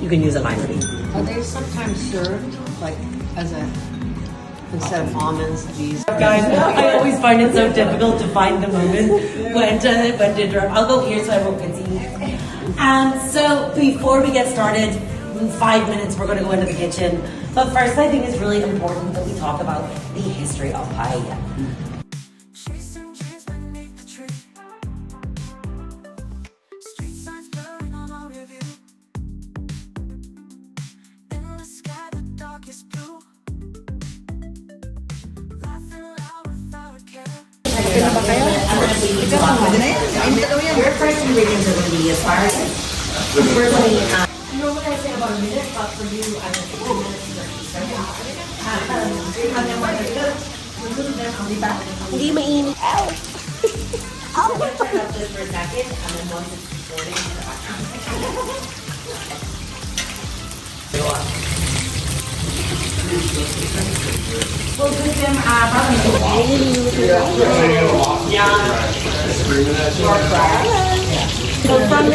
You can use a lime leaf. Are they sometimes served like as a instead of almonds, these? Guys, I always find it so difficult to find the moment when to drop. I'll go here so everyone can see. So before we get started, in 5 minutes we're going to go into the kitchen. But first, I think it's really important that we talk about the history of paella. Your first ingredients are going to be asparagus. We're going to, normally I say about a minute, but for you, I'm going to say 2 minutes to Hindi mainit. Ow! So we're going to turn up this for a second, and then once it's recording, well, give them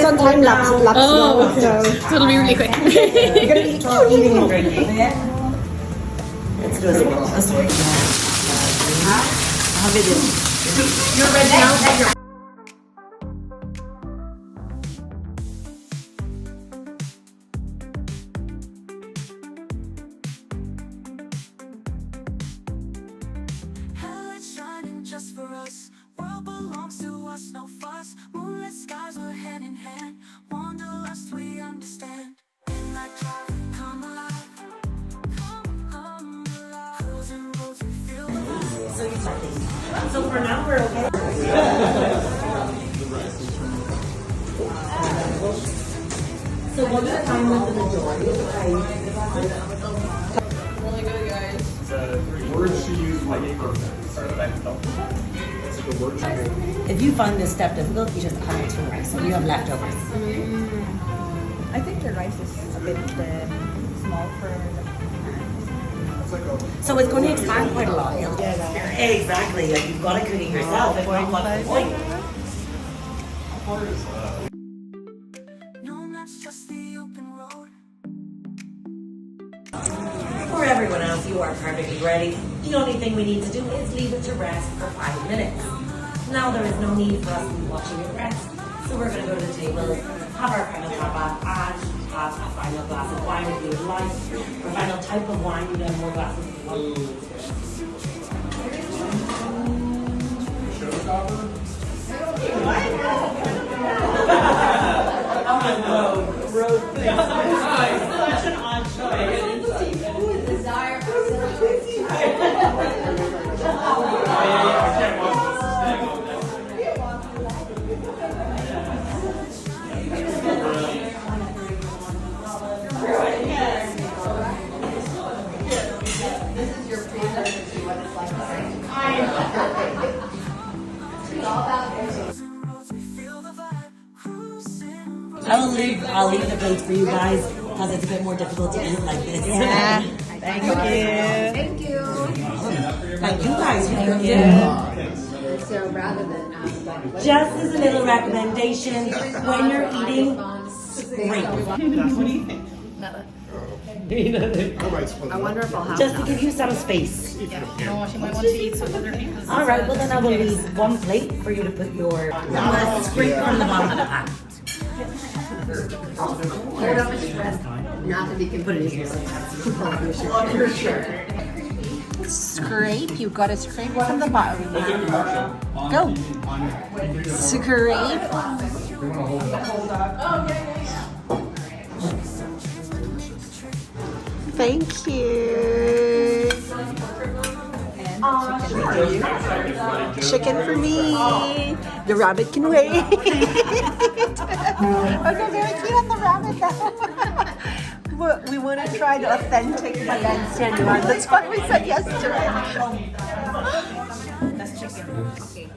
Sometimes laps. Oh, so it'll be really quick. You're gonna eat while eating and drinking. let's do it. Have it in. You're ready now? Just for us, world belongs to us, no fuss. Moonlit skies were hand in hand. Wanderlust we understand. Midnight drive, come alive, come alive. Closing roads, we feel the vibe. So for now we're okay. So what's the time with the majority of the Really good, guys. The words she used like perfect. If you find this step difficult, you just add extra rice and you have leftovers. I think the rice is a bit small for So it's going to expand quite a lot. Yeah, exactly. Like you've got to cook it yourself. If not, what's the point? No, that's just the open road. For everyone else, you are perfectly ready. The only thing we need to do is leave it to rest for 5 minutes. Now there is no need for us to be watching it rest. So we're going to go to the table, have our final tapa, and have a final glass of wine if you would like. Our final type of wine, you have more glasses if you want. Such an odd choice. Who is desire This is your freezer to see what it's like. I'll leave the plate for you guys because it's a bit more difficult to eat like this. Yeah. Thank you. Thank you. Thank you guys for coming in. So rather than Just as a little recommendation, when you're eating, scrape. What do you think? I wonder if I'll have Just to give you some space. No, she might want to eat some other people's. All right, well then I will leave one plate for you to put your scrape from the bottom of the pan. hold up his breath. Not that he can put it in here. For sure. Scrape. You've got to scrape from the bottom. Go. Scrape. Thank you. Chicken for me. The rabbit can wait. Okay, very cute on the rabbit though. We want to try the authentic Valencia one. That's why we said yes to it. That's chicken. Okay.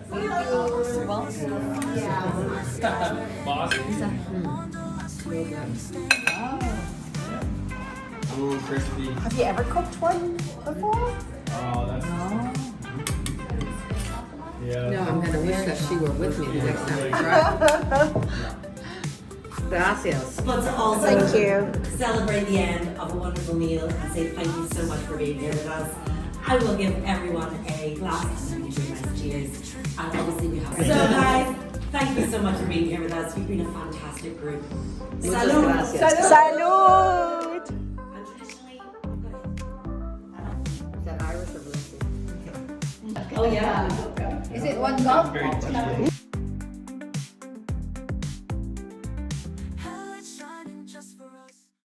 A little crispy. Have you ever cooked one before? Oh, that's yeah. No, I'm gonna wish that she were with me the next time we try. Gracias. but to also Thank you. celebrate the end of a wonderful meal and say thank you so much for being here with us. I will give everyone a glass and give you guys cheers. And obviously we have. So guys, thank you so much for being here with us. You've been a fantastic group. Muchas Salud. gracias. Salud! And traditionally, Is that Irish or Valencia? oh yeah. Is it one cup? Very tedious.